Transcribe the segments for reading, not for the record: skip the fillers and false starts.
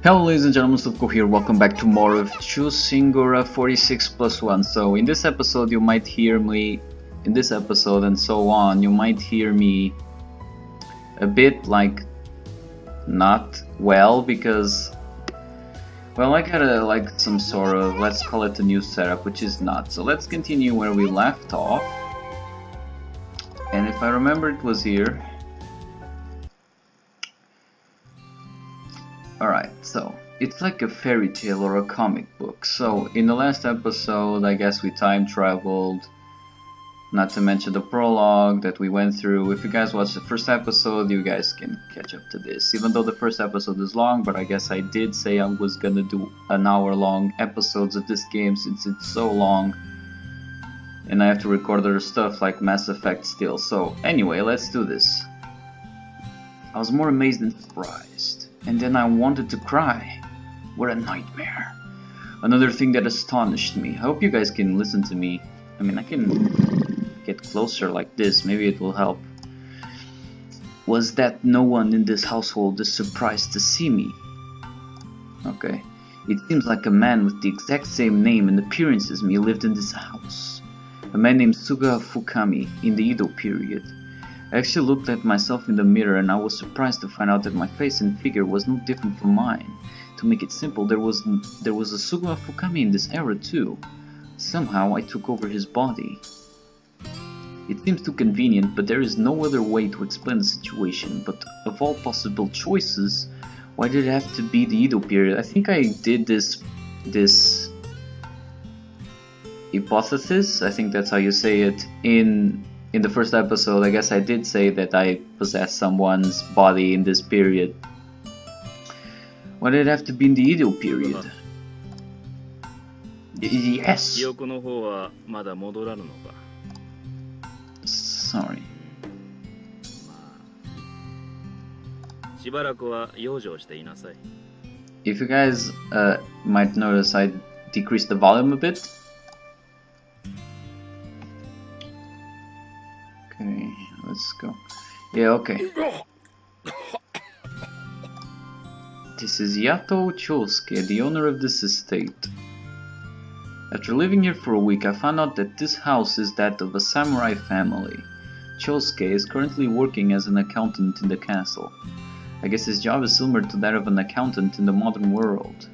Hello ladies and gentlemen, Slupko here, welcome back to more of ChuSingura 46+1. So in this episode you might hear me, in this episode and so on, you might hear me a bit like not well because, well, I got some sort of, let's call it a new setup, which is not. So let's continue where we left off. And if I remember, it was here. Alright, so it's like a fairy tale or a comic book. So in the last episode, I guess we time traveled, not to mention the prologue that we went through. If you guys watched the first episode, you guys can catch up to this. Even though the first episode is long, but I guess I did say I was gonna do an hour-long episodes of this game since it's so long. And I have to record other stuff like Mass Effect still. So anyway, let's do this. I was more amazed than surprised. And then I wanted to cry. What a nightmare. Another thing that astonished me. I hope you guys can listen to me. I mean, I can get closer like this. Maybe it will help. Was that no one in this household is surprised to see me. Okay. It seems like a man with the exact same name and appearance as me lived in this house. A man named Suga Fukami in the Edo period. I actually looked at myself in the mirror and I was surprised to find out that my face and figure was no different from mine. To make it simple, there was a Suga Fukami in this era too. Somehow I took over his body. It seems too convenient, but there is no other way to explain the situation. But of all possible choices, why did it have to be the Edo period? I think I did this hypothesis, I think that's how you say it, in the first episode. I guess I did say that I possessed someone's body in this period. Why did it have to be in the Edo period? Yes! Sorry. If you guys might notice, I decreased the volume a bit. Okay, let's go. Yeah, okay. This is Yato Chosuke, the owner of this estate. After living here for a week, I found out that this house is that of a samurai family. Chosuke is currently working as an accountant in the castle. I guess his job is similar to that of an accountant in the modern world.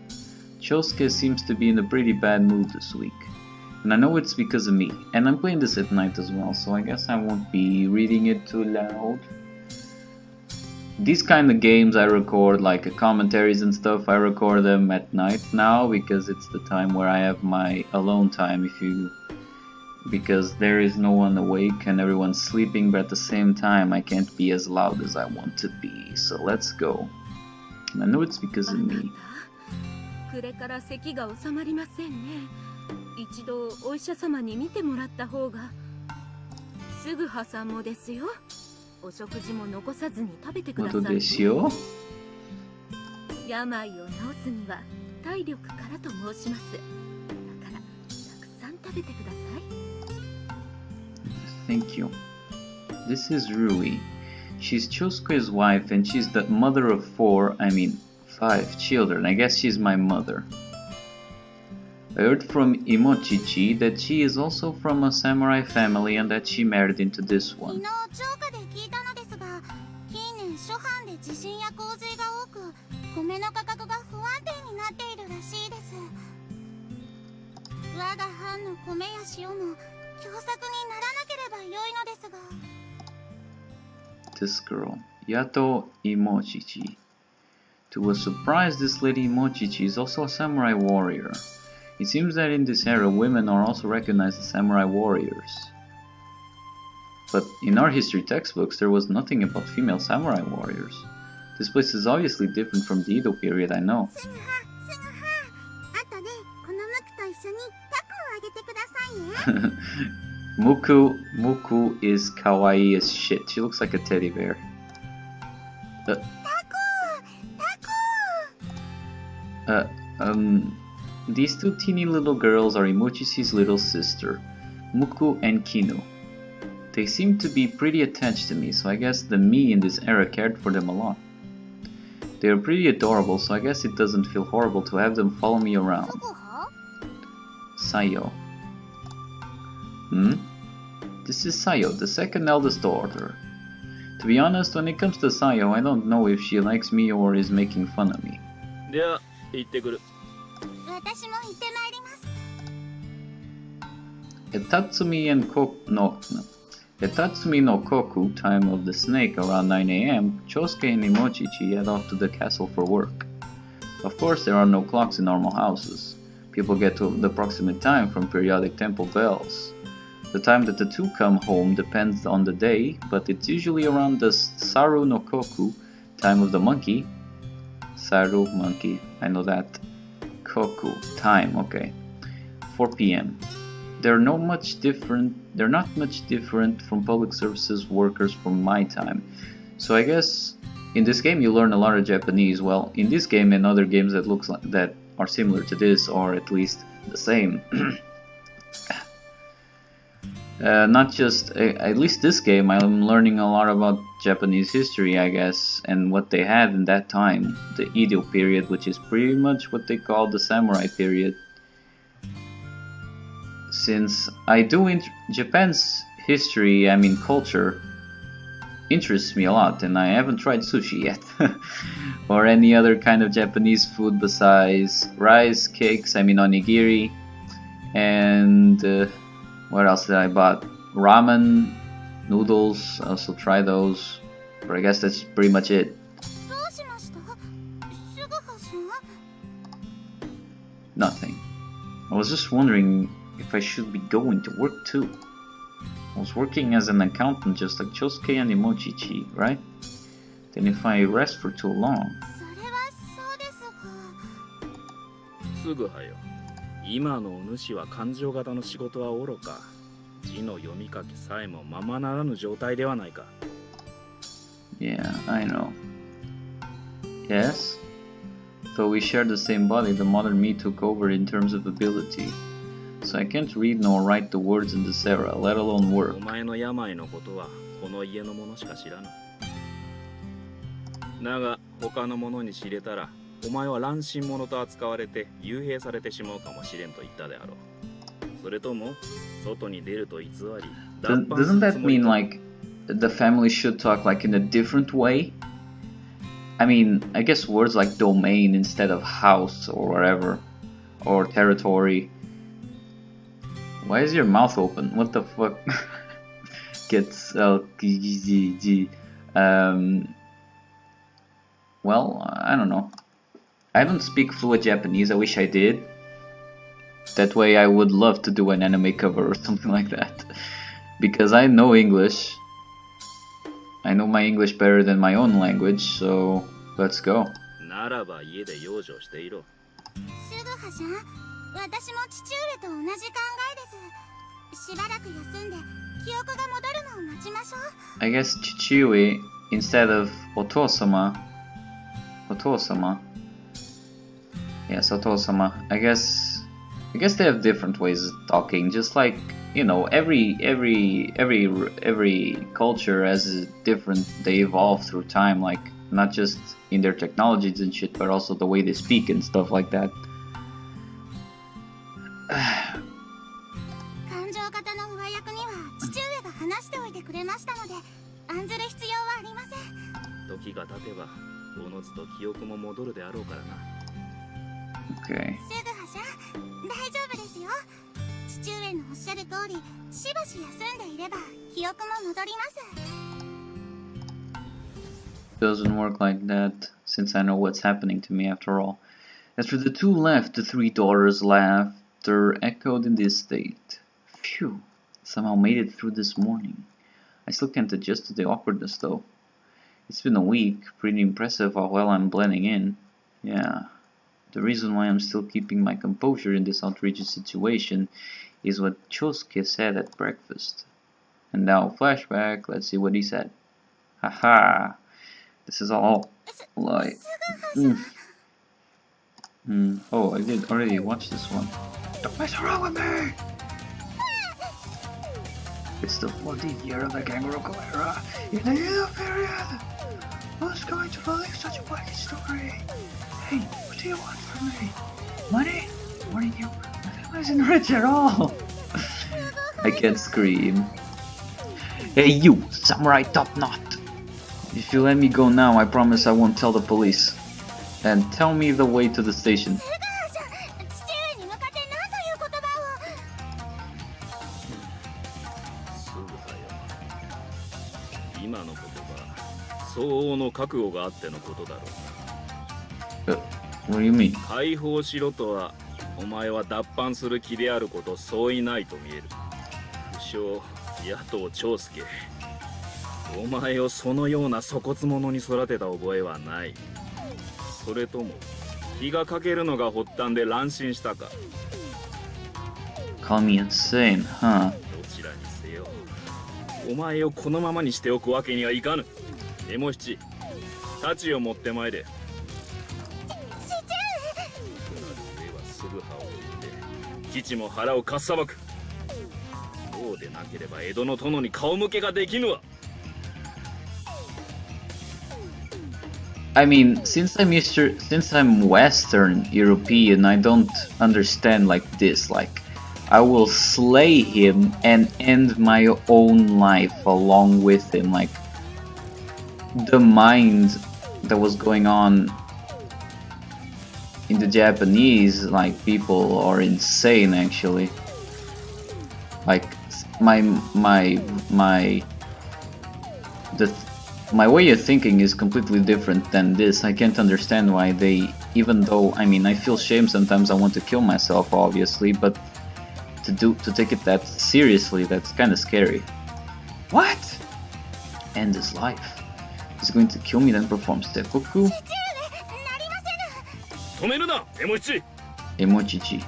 Chosuke seems to be in a pretty bad mood this week. And I know it's because of me, and I'm playing this at night as well, so I guess I won't be reading it too loud. These kind of games I record, like commentaries and stuff, I record them at night now because it's the time where I have my alone time, because there is no one awake and everyone's sleeping, but at the same time I can't be as loud as I want to be, so let's go. And I know it's because of me. 一度お医者様に見てもらった方がすぐ破産もですよ。お食事も残さずに食べてください。病を治すには体力からと申します。だからたくさん食べてください。 Thank you. This is Rui. She's Chosuke's wife and she's the mother of 5 children. I guess she's my mother. I heard from Imochichi that she is also from a samurai family and that she married into this one. This girl, Yato Imochichi. To a surprise, this lady Imochichi is also a samurai warrior. It seems that in this era, women are also recognized as samurai warriors. But in our history textbooks, there was nothing about female samurai warriors. This place is obviously different from the Edo period, I know. Muku is kawaii as shit. She looks like a teddy bear. These two teeny little girls are Imochichi's little sister, Muku and Kinu. They seem to be pretty attached to me, so I guess the me in this era cared for them a lot. They're pretty adorable, so I guess it doesn't feel horrible to have them follow me around. Sayo. This is Sayo, the second eldest daughter. To be honest, when it comes to Sayo, I don't know if she likes me or is making fun of me. Etatsumi no Koku, time of the snake, around 9 AM, Chosuke and Imochichi head off to the castle for work. Of course, there are no clocks in normal houses. People get to the approximate time from periodic temple bells. The time that the two come home depends on the day, but it's usually around the Saru no Koku, time of the monkey. Saru, monkey, I know that. Koku, time, okay. 4 PM. They're not much different from public services workers from my time. So I guess in this game you learn a lot of Japanese. Well, in this game and other games that are similar to this, or at least the same. Not just, at least this game, I'm learning a lot about Japanese history, I guess, and what they had in that time, the Edo period, which is pretty much what they call the samurai period. Since I do Japan's history, I mean culture, interests me a lot, and I haven't tried sushi yet, or any other kind of Japanese food besides rice, cakes, I mean onigiri, and what else did I bought? Ramen, noodles, I also try those, but I guess that's pretty much it. Nothing. I was just wondering if I should be going to work too. I was working as an accountant just like Chosuke and Imochichi, right? Then if I rest for too long... 今のお主は感情型の仕事はおろか、字の読み書きさえもままならぬ状態ではないか。Yeah, I know. Yes? Though we share the same body, the modern me took over in terms of ability. So I can't read nor write the words in the Sarah, let alone work. お前の病のことはこの家の者しか知らぬ。だが他の者に知れたら、お前は乱心者と扱われて幽閉されてしまうかもしれんと言ったであろう。それとも外に出ると偽り。Doesn't that mean like the family should talk like in a different way? I mean, I guess words like domain instead of house or whatever, or territory. Why is your mouth open? What the fuck? Gets well, I don't know. I don't speak fluent Japanese. I wish I did. That way I would love to do an anime cover or something like that. Because I know English. I know my English better than my own language, so let's go. ならば家で養生していろ。シュグハちゃん、私も父上と同じ考えです。しばらく休んで記憶が戻るのを待ちましょう。I guess Chichiwe instead of Otosama. Otosama. Yes, Otosama. I guess they have different ways of talking, just like, you know, every culture has a different, they evolve through time, like not just in their technologies and shit, but also the way they speak and stuff like that. 感情型の上役には父上が話しておいてくれましたので案ずる必要はありません。時が経てばおのずと記憶も戻るであろうからな。Okay. シュグハちゃん、大丈夫ですよ。父上のおっしゃる通り、しばし休んでいれば記憶も戻ります。 Doesn't work like that, since I know what's happening to me after all. As for the two left, the three daughters' laughter echoed in the estate. Phew, somehow made it through this morning. I still can't adjust to the awkwardness though. It's been a week, pretty impressive how well I'm blending in. Yeah. The reason why I'm still keeping my composure in this outrageous situation is what Chosuke said at breakfast. And now, flashback, let's see what he said. Haha! This is all like... Oh, I did already watch this one. Don't mess around with me! It's the 14th year of the Kangaroo era in the Edo period! Who's going to believe such a wacky story? Hey, what do you want from me? Money? Warning you, my family isn't rich at all. I can't scream. Hey you, samurai top knot. If you let me go now, I promise I won't tell the police. And tell me the way to the station. 今の言葉、相応の覚悟があってのことだろう。 What do you mean? 解放しろとは、お前は脱藩する気であること相違ないと見える。不肖、野党長介。お前をそのような粗骨者に育てた覚えはない。それとも、気がかけるのが発端で乱心したか。 Call me insane, huh? どちらにせよ、お前をこのままにしておくわけにはいかぬ。エモ七、太刀を持ってまいれ。すぐ歯を切って基地も腹をかっさばく。そうでなければ江戸の殿に顔向けができぬわ。 I mean, since I'm Western European, I don't understand like this. Like, I will slay him and end my own life along with him. Like, the mind that was going on in the Japanese, like, people are insane actually. Like, my way of thinking is completely different than this. I can't understand why they, even though, I mean, I feel shame sometimes, I want to kill myself obviously, but to take it that seriously, that's kind of scary. What? End his life. He's going to kill me then perform seppuku? 止めるな、エモ七。 Emochichi.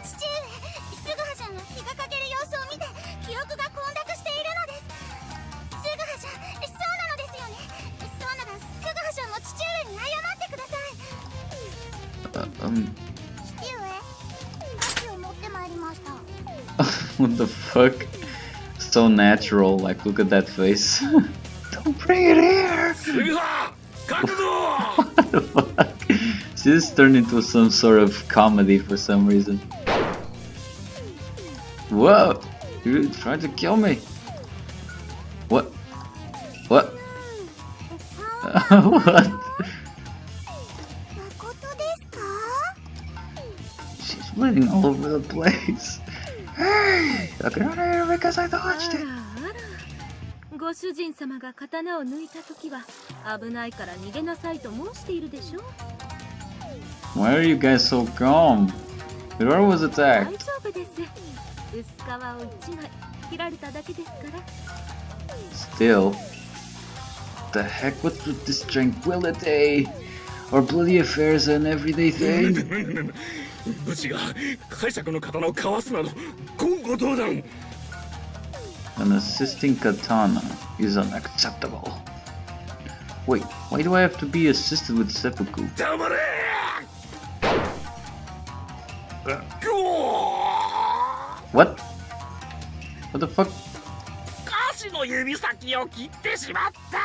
父上、箸を持ってまいりました。 What the fuck? So natural, like look at that face. Don't bring it here! すぐだ、覚悟。 What the fuck? She just turned into some sort of comedy for some reason. Whoa! You tried to kill me! What? What? What? She's bleeding all over the place. Hey! I got out of here because I dodged it! ご主人様が刀を抜いたときは危ないから逃げなさいと申しているでしょ。 Why are you guys so calm? Hiroro was 大 attacked. 丈夫です。薄皮を一枚切られただけですから。 Still, the heck with this tranquility? Our bloody affairs are an everyday thing. 武士が解釈の刀をかわすなど言語道断。 An assisting katana is unacceptable. Wait, why do I have to be assisted with seppuku? 黙れ。 What? What the fuck? 足の指先を切ってしまった。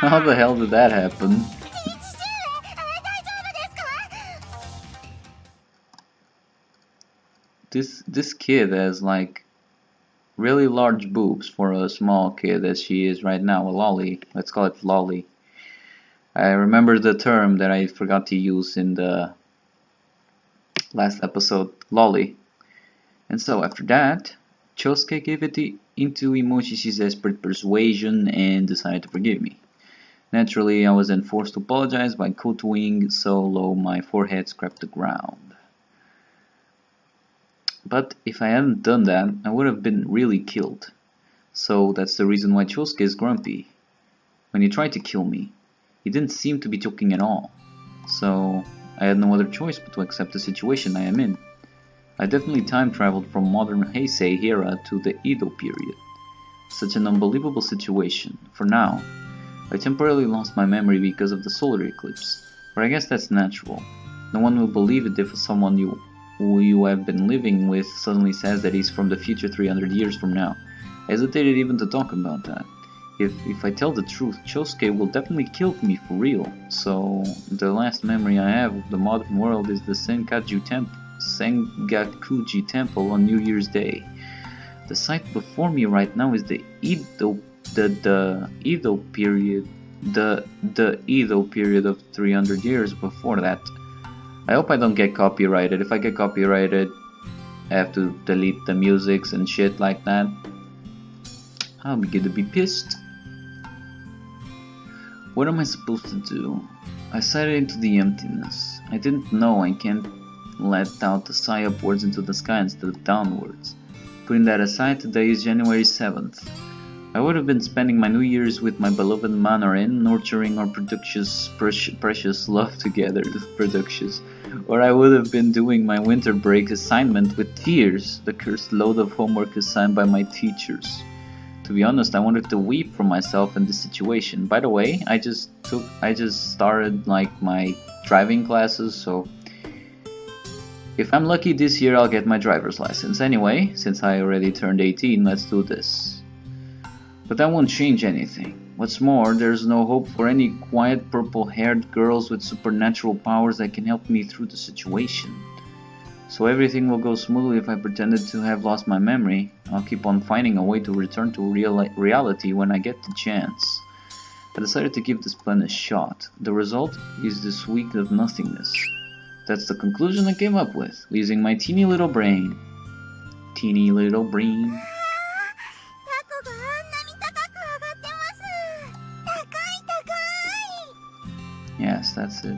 How the hell did that happen? This kid has like really large boobs for a small kid as she is right now, a lolly. Let's call it lolly. I remember the term that I forgot to use in the last episode, lolly. And so after that, Chosuke gave it into Imoshishi's desperate persuasion and decided to forgive me. Naturally, I was then forced to apologize by kowtowing so low my forehead scraped the ground. But if I hadn't done that, I would have been really killed. So that's the reason why Chosuke is grumpy. When he tried to kill me, he didn't seem to be joking at all. So I had no other choice but to accept the situation I am in. I definitely time traveled from modern Heisei era to the Edo period. Such an unbelievable situation. For now, I temporarily lost my memory because of the solar eclipse, but I guess that's natural. No one will believe it if someone who you have been living with suddenly says that he's from the future 300 years from now. I hesitated even to talk about that. if I tell the truth, Chosuke will definitely kill me for real. So the last memory I have of the modern world is the Sengakuji Temple on New Year's Day. The sight before me right now is the Edo period, the Edo period of 300 years before that. I hope I don't get copyrighted. If I get copyrighted, I have to delete the musics and shit like that. I'm gonna be pissed. What am I supposed to do? I sighed into the emptiness. I didn't know I can't let out a sigh upwards into the sky instead of downwards. Putting that aside, today is January 7th. I would have been spending my New Year's with my beloved Manorin, nurturing our precious love together, or I would have been doing my winter break assignment with tears, the cursed load of homework assigned by my teachers. To be honest, I wanted to weep for myself in this situation. By the way, I just started like my driving classes, so if I'm lucky this year I'll get my driver's license. Anyway, since I already turned 18, let's do this. But that won't change anything. What's more, there's no hope for any quiet purple-haired girls with supernatural powers that can help me through the situation. So everything will go smoothly if I pretended to have lost my memory. I'll keep on finding a way to return to reality when I get the chance. I decided to give this plan a shot. The result is this week of nothingness. That's the conclusion I came up with, using my teeny little brain. Teeny little brain. Yes, that's it.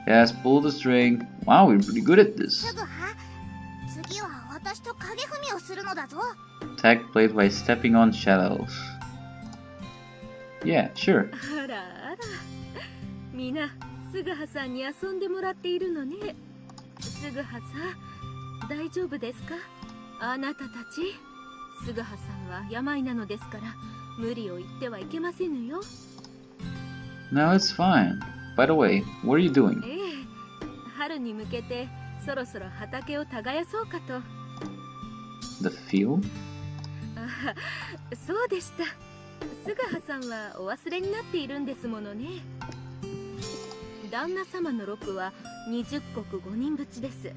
Yes, pull the string. Wow, we're pretty good at this. Tag played by stepping on shadows. Yeah, sure. みんな、すぐはさんに遊んでもらっているのね。すぐはさん、大丈夫ですか？あなたたち。すぐはさんは病なのですから、無理を言ってはいけませんよ。No, it's fine. By the way, what are you doing? 春に向けてそろそろ畑を耕そうかと。The field? あ、そうでした。すぐはさんはお忘れになっているんですものね。旦那様の6は20石5人ぶちです。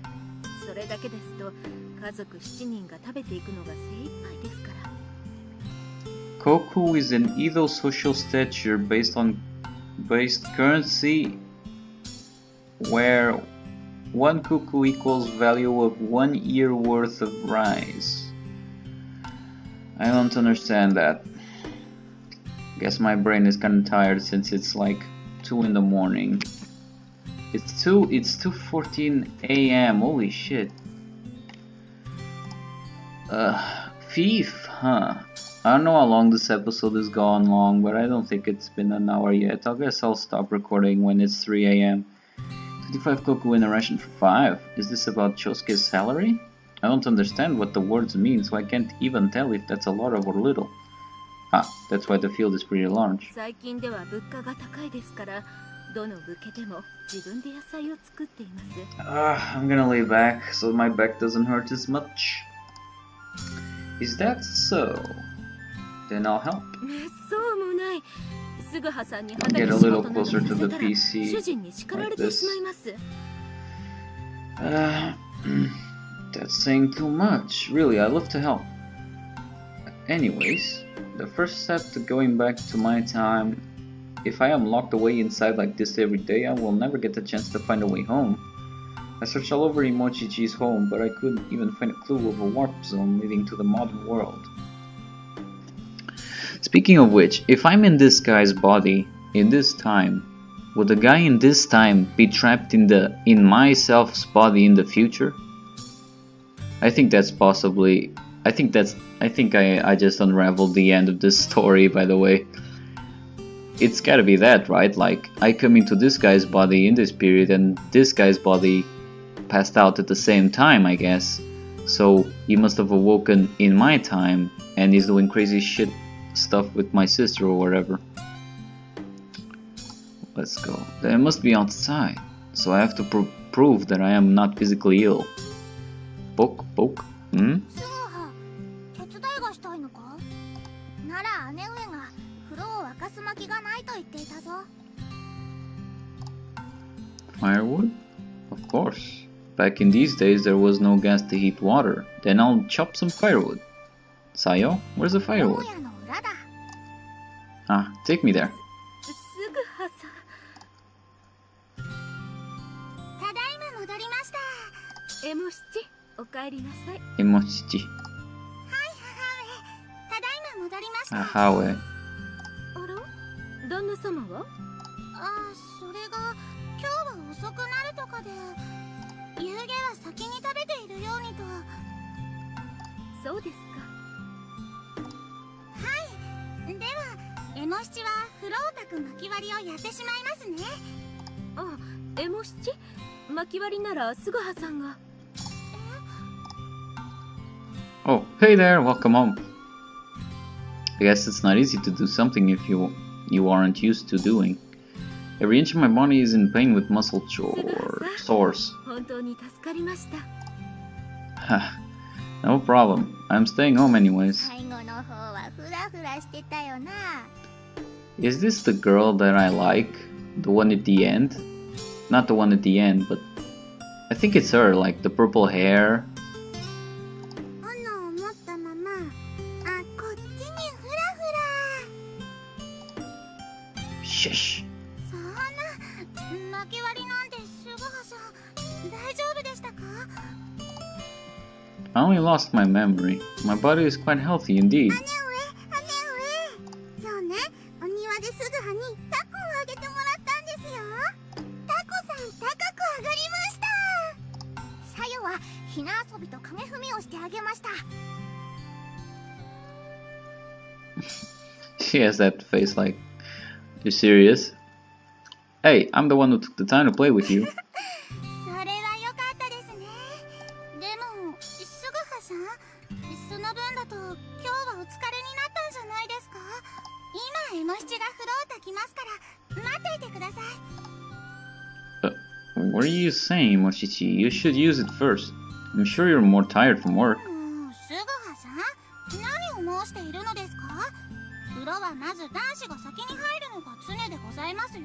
それだけですと家族7人が食べていくのが精一杯ですから。Koku is an Edo social stature based currency where 1 cuckoo equals value of 1 year worth of rice. I don't understand that. Guess my brain is kinda tired since it's like 2 in the morning. It's 2:14 a.m. Holy shit. Thief, huh? I don't know how long this episode has gone long, but I don't think it's been an hour yet. I guess I'll stop recording when it's 3 a.m. 25 koku in a ration for 5. Is this about Chosuke's salary? I don't understand what the words mean, so I can't even tell if that's a lot or little. Ah, that's why the field is pretty large. I'm gonna lay back so my back doesn't hurt as much. Is that so? Then I'll help. Get a little closer to the PC like this. That's saying too much. Really, I love to help. Anyways, the first step to going back to my time. If I am locked away inside like this every day, I will never get the chance to find a way home. I searched all over Imochichi's home, but I couldn't even find a clue of a warp zone leading to the modern world. Speaking of which, if I'm in this guy's body, in this time, would the guy in this time be trapped in myself's body in the future? I think that's possibly... I think I just unraveled the end of this story, by the way. It's gotta be that, right? Like, I come into this guy's body in this period and this guy's body passed out at the same time, I guess. So, he must have awoken in my time and he's doing crazy shit stuff with my sister or whatever. Let's go. Then it must be outside. So I have to prove that I am not physically ill. Poke, poke. Hmm? Firewood? Of course. Back in these days there was no gas to heat water. Then I'll chop some firewood. Sayo, where's the firewood? Ah, take me there. すぐはさん。ただいま戻りました。エモ七、お帰りなさい。Emochichi. はい、母上。ただいま戻りました。Ahawe. あら、旦那様は？あ、それが今日は遅くなるとかで、夕げは先に食べているようにと。そうですか。はい。では、エモ七は風呂を炊く薪割りをやってしまいますね。あ、エモ七？薪割りならすぐはさんが。Oh, hey there, welcome home. I guess it's not easy to do something if you aren't used to doing. Every inch of my body is in pain with muscle sores. 本当に助かりました。No problem. I'm staying home anyways. 最後の方はフラフラしてたよな。Is this the girl that I like? The one at the end? Not the one at the end, but I think it's her, like the purple hair. 斧を持ったまま、あ、こっちにフラフラ。Shush. そんな、薪割りなんてすぐはさん、大丈夫でしたか？ I only lost my memory. My body is quite healthy indeed. 姉上。今日ね、お庭ですぐはにタコをあげてもらったんですよ。タコさん高く上がりました。さよはひな遊びと影踏みをしてあげました。She has that face like, you serious? Hey, I'm the one who took the time to play with you. それは良かったですね。でも、すぐはさん、その分だと今日はお疲れになったんじゃないですか？今、エモ七が風呂を炊きますから、待っていてください。What are you saying, Moshichi? You should use it first. I'm sure you're more tired from work. すぐはさん、何を申しているのですか？風呂はまず男子が先に入るのが常でございますよ。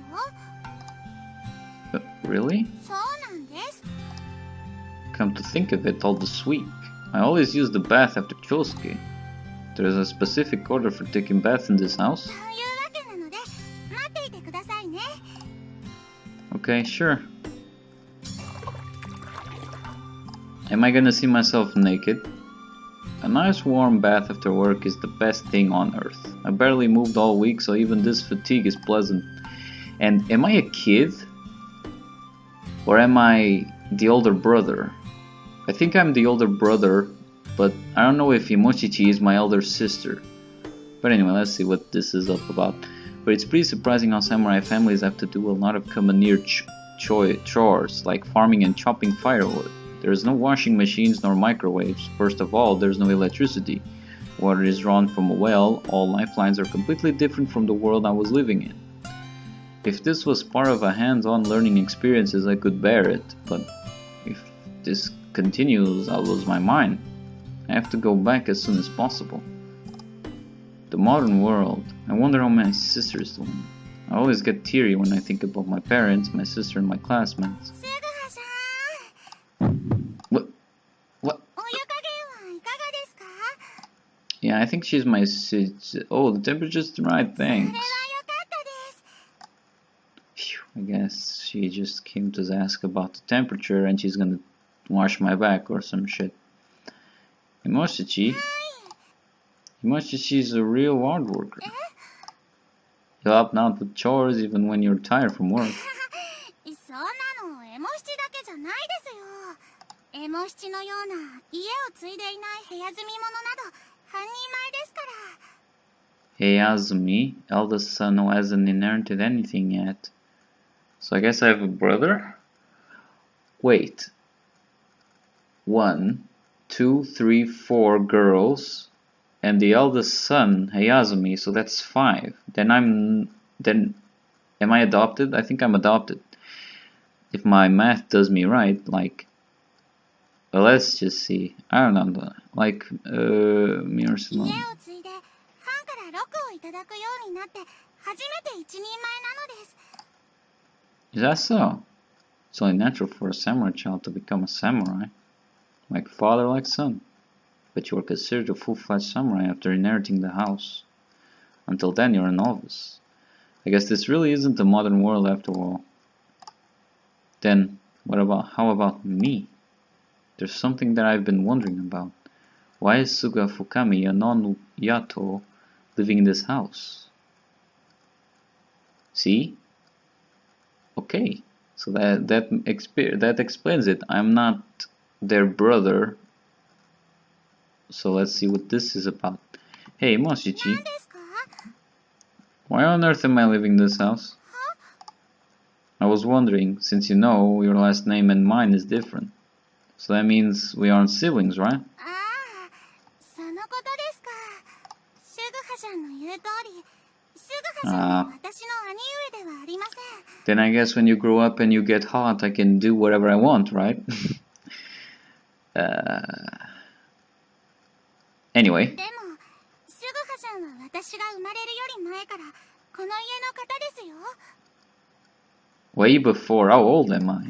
Really? そうなんです。Come to think of it, all this week, I always use the bath after Chosuke. There's a specific order for taking baths in this house? そういうわけなので、待っていてくださいね。Okay, sure. Am I gonna see myself naked? A nice warm bath after work is the best thing on earth. I barely moved all week, so even this fatigue is pleasant. And am I a kid? Or am I the older brother? I think I'm the older brother, but I don't know if Imochichi is my elder sister. But anyway, let's see what this is up about. But it's pretty surprising how samurai families have to do a lot of commoner chores, like farming and chopping firewood. There's no washing machines nor microwaves. First of all, there's no electricity. Water is drawn from a well. All lifelines are completely different from the world I was living in. If this was part of a hands-on learning experiences, I could bear it, but if this continues, I'll lose my mind. I have to go back as soon as possible. The modern world. I wonder how my sister is doing. I always get teary when I think about my parents, my sister, and my classmates. What? Yeah, I think she's my sister. Oh, the temperature's right, thanks. Phew, I guess she just came to ask about the temperature and she's gonna wash my back or some shit. Imoshichi's a real hard worker. You help out with chores even when you're tired from work. そんなのエモ七だけじゃないですよ。エモ七のような家を継いでいない部屋住み者など半人前ですから。 Heiazumi, eldest son who hasn't inherited anything yet. So I guess I have a brother? Wait. 1, 2, 3, 4 girls. And the eldest son, Heiazumi, so that's 5. Then am I adopted? I think I'm adopted. If my math does me right, like, well, let's just see. I don't know, like, Mirror Salon. Is that so? It's only natural for a samurai child to become a samurai. Like father, like son. But you are considered a full-fledged samurai after inheriting the house. Until then, you're a novice. I guess this really isn't the modern world after all. Then, how about me? There's something that I've been wondering about. Why is Suga Fukami, a non-Yato, living in this house? See? Okay, so that explains it. I'm not their brother. So let's see what this is about. Hey, Moshichi. Why on earth am I living in this house? I was wondering, since you know your last name and mine is different. So that means we aren't siblings, right? Then I guess when you grow up and you get hot, I can do whatever I want, right? Anyway. Way before, how old am I?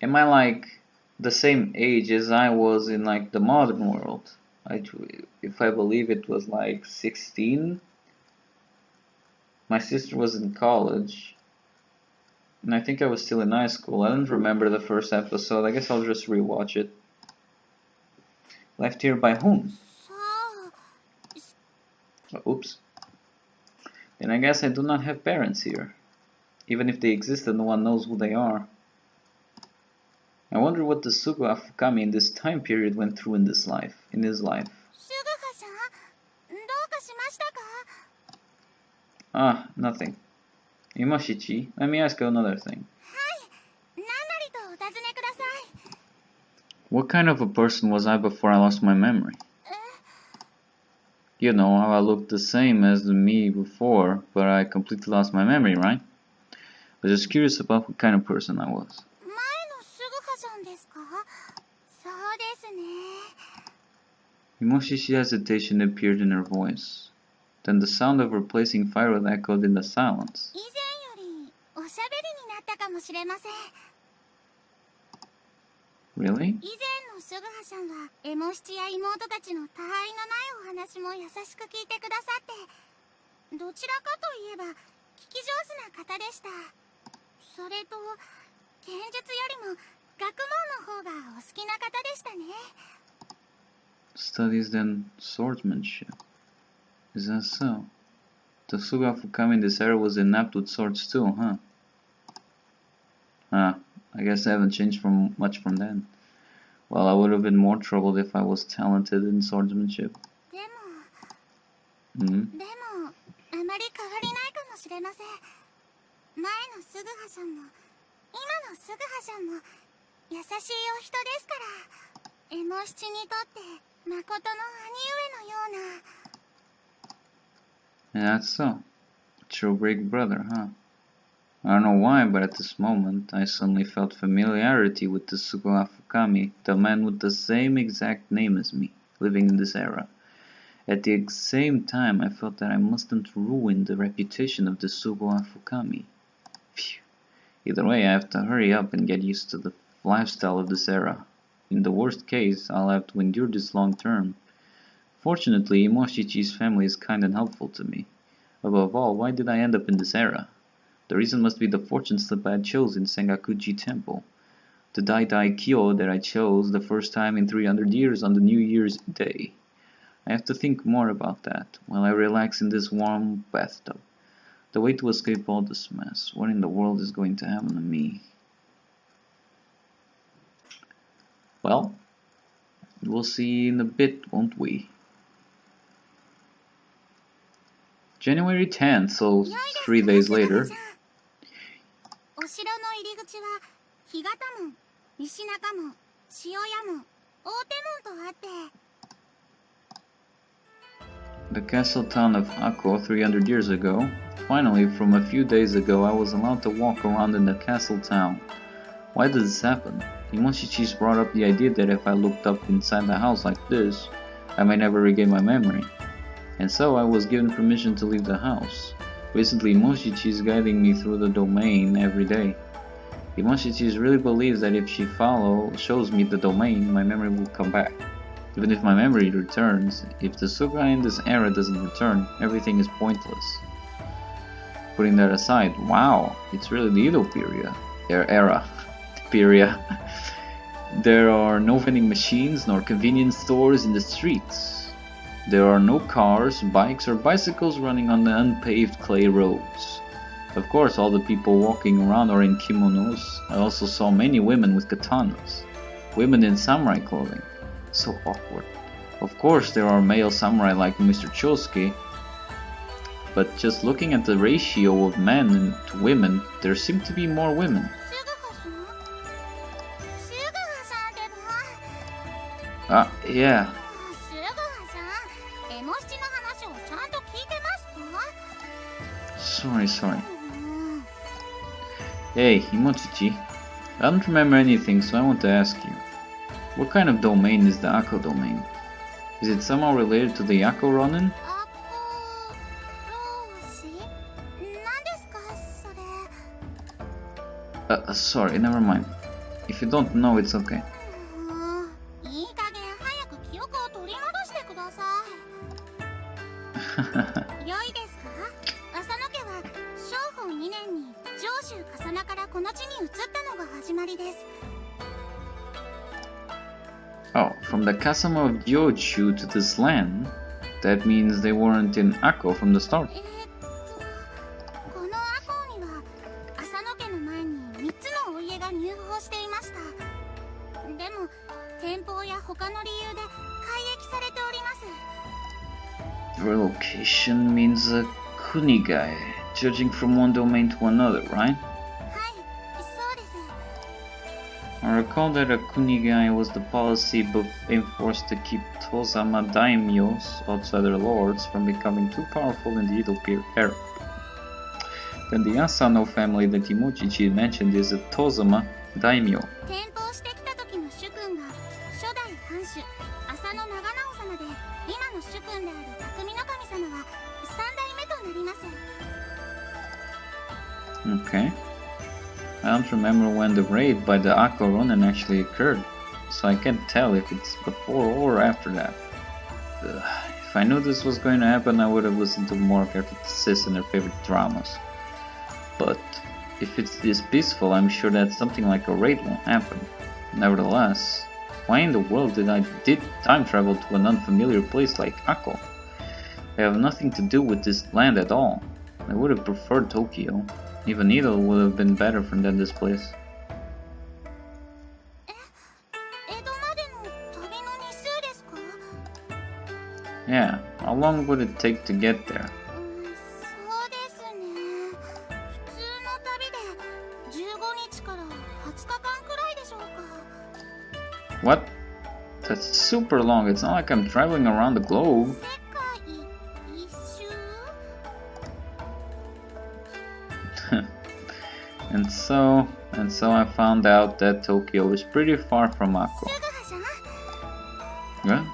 Am I like the same age as I was in like the modern world? If I believe it was like 16. My sister was in college. And I think I was still in high school. I don't remember the first episode. I guess I'll just rewatch it. Left here by whom? Oh, oops. Then I guess I do not have parents here. Even if they existed, no one knows who they are. I wonder what the Suga Fukami in this time period went through in his life. Ah, nothing. Imoshichi, let me ask you another thing. What kind of a person was I before I lost my memory? You know, how I looked the same as me before, but I completely lost my memory, right? I was just curious about what kind of person I was. Imoshishi's hesitation appeared in her voice. Then the sound of replacing fire echoed in the silence. Really? Studies then swordsmanship. Is that so? The Suga Fukami in this era was inept with swords too, huh? I guess I haven't changed much from then. Well, I would have been more troubled if I was talented in swordsmanship. And that's so. True big brother, huh? I don't know why, but at this moment, I suddenly felt familiarity with the Suga Fukami, the man with the same exact name as me, living in this era. At the same time, I felt that I mustn't ruin the reputation of the Suga Fukami. Phew. Either way, I have to hurry up and get used to the lifestyle of this era. In the worst case, I'll have to endure this long term. Fortunately, Imoshichi's family is kind and helpful to me. Above all, why did I end up in this era? The reason must be the fortune slip I chose in Sengakuji Temple. The Dai Kyo that I chose the first time in 300 years on the New Year's Day. I have to think more about that while I relax in this warm bathtub. The way to escape all this mess. What in the world is going to happen to me? Well, we'll see in a bit, won't we? January 10th, so 3 days later. The castle town of Akko 300 years ago. Finally, from a few days ago, I was allowed to walk around in the castle town. Why did this happen? Imoshichi's brought up the idea that if I looked up inside the house like this, I might never regain my memory. and so I was given permission to leave the house. Recently, Moshichi is guiding me through the domain every day. Moshichi really believes that if she shows me the domain, my memory will come back. Even if my memory returns, if the Suga in this era doesn't return, everything is pointless. Putting that aside, wow, it's really the Edo period. There are no vending machines nor convenience stores in the streets. There are no cars, bikes, or bicycles running on the unpaved clay roads. Of course, all the people walking around are in kimonos. I also saw many women with katanas. Women in samurai clothing. So awkward. Of course, there are male samurai like Mr. Chosuke, but just looking at the ratio of men to women, there seem to be more women. Yeah. Sorry. Hey, Himochichi. I don't remember anything, so I want to ask you. What kind of domain is the Akko domain? Is it somehow related to the Akko Ronin? Sorry, never mind. If you don't know, it's okay. Oh, from the Kasama of Gyoshu to this land? That means they weren't in Akko from the start. Relocation means a kunigai, judging from one domain to another, right? I recall that a kunigai was the policy enforced to keep Tozama daimyos, outsider lords, from becoming too powerful in the Edo era. Then the Asano family that Himochichi mentioned is a Tozama daimyo. Okay. I don't remember when the raid by the Akko Ronin actually occurred, so I can't tell if it's before or after that. If I knew this was going to happen, I would have listened to more careful to sis and their favorite dramas. But if it's this peaceful, I'm sure that something like a raid won't happen. Nevertheless, why in the world did I time travel to an unfamiliar place like Akko? I have nothing to do with this land at all. I would have preferred Tokyo. Even Edo would have been better than this place. Yeah, how long would it take to get there? What? That's super long. It's not like I'm traveling around the globe. And so I found out that Tokyo is pretty far from Akko. Yeah?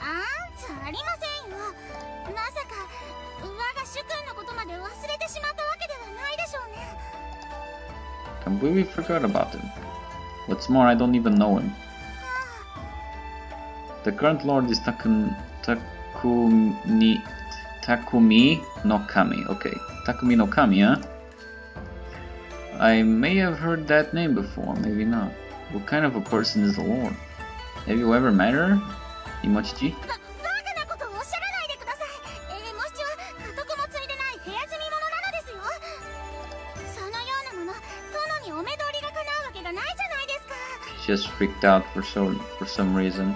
Completely forgot about him. What's more, I don't even know him. The current lord is Takumi no Kami. Okay, Takumi no Kami, huh? I may have heard that name before, maybe not. What kind of a person is the lord? Have you ever met her, Himochichi? She just freaked out for some reason.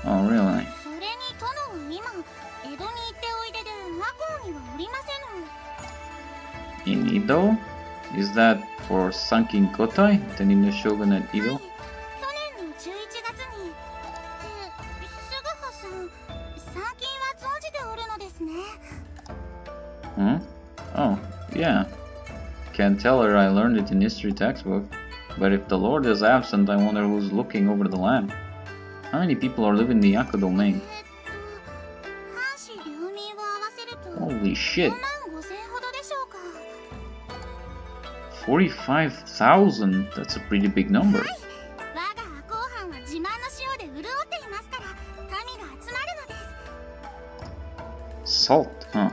Oh, really? In Edo? Is that for Sankin Kotai, the new shogunate Edo? Hmm? Oh, yeah. Can't tell her I learned it in history textbook. But if the lord is absent, I wonder who's looking over the land. How many people are living in the Akko domain? Holy shit. 5,500ほどでしょうか。 45,000. That's a pretty big number. 我が赤後藩は自慢の塩で潤っていますから、民が集まるのです。 Salt, huh?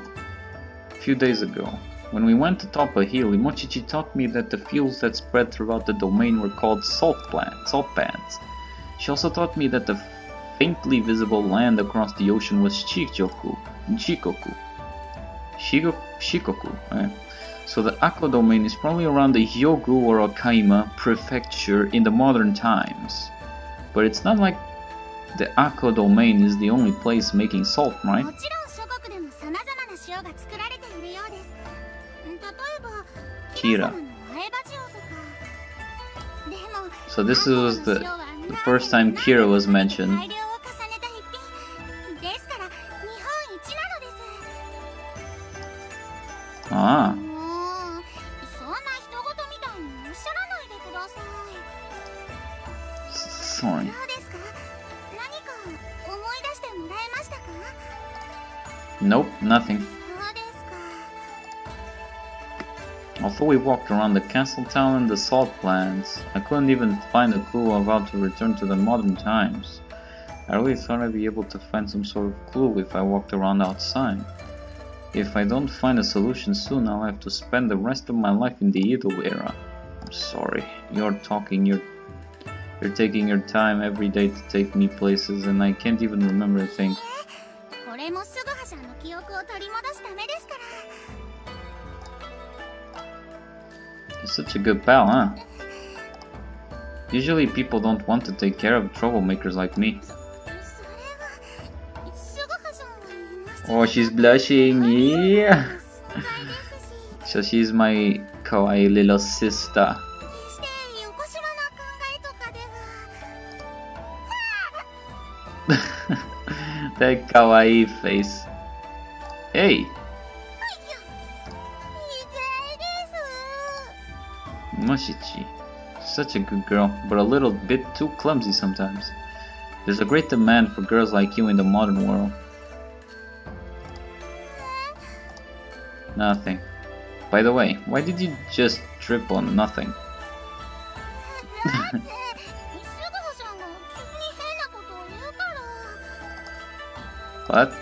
A few days ago, when we went to top a hill, Imochichi taught me that the fields that spread throughout the domain were called salt pans. She also taught me that the faintly visible land across the ocean was Shikoku. So the Akko domain is probably around the Hyogo or Okaima prefecture in the modern times. But it's not like the Akko domain is the only place making salt, right? もちろん諸国でも様々な塩が作られているようです。例えば、キラ様の前歯塩とか。でも、 So this was the first time Kira was mentioned. 改良を重ねた一品ですから、日本一なのです。 Ah. もう、そんな人事みたいにおっしゃらないでください。 Sorry. どうですか？何か思い出してもらえましたか？ Nope, nothing. そうですか。 Although we walked around the castle town and the salt plants, I couldn't even find a clue of how to return to the modern times. I really thought I'd be able to find some sort of clue if I walked around outside. If I don't find a solution soon, I'll have to spend the rest of my life in the Edo era. I'm sorry, you're taking your time every day to take me places, and I can't even remember a thing. これもすぐはさんの記憶を取り戻すためですから。 You're such a good pal, huh? Usually people don't want to take care of troublemakers like me. それはすぐはさんが言いました。 Oh, she's blushing, yeah! 存在ですし、 So she's my kawaii little sister. 決してよこしまな考えとかでは。 That kawaii face. Hey! 痛いです。 Moshichi. Such a good girl, but a little bit too clumsy sometimes. There's a great demand for girls like you in the modern world. Nothing. By the way, why did you just trip on nothing? だって、すぐはさんが急に変なことを言うから。 What?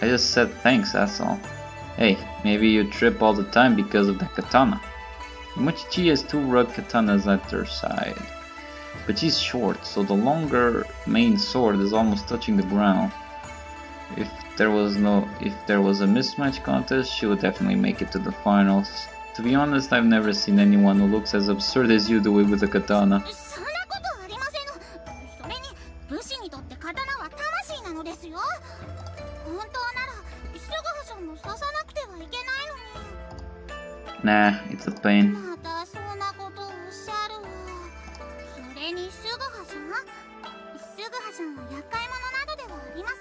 I just said thanks, that's all. Hey, maybe you trip all the time because of the katana. Mochichi has two rugged katanas at her side, but she's short, so the longer main sword is almost touching the ground. If there was a mismatch contest, she would definitely make it to the finals. To be honest, I've never seen anyone who looks as absurd as you do it with a katana. そんなことありません。それに武士にとって刀は魂なのですよ。本当ならすぐはさんも刺さなくてはいけないのに。 Nah, it's a pain. またそんなことをおっしゃる。それにすぐはさんは厄介者などではありません。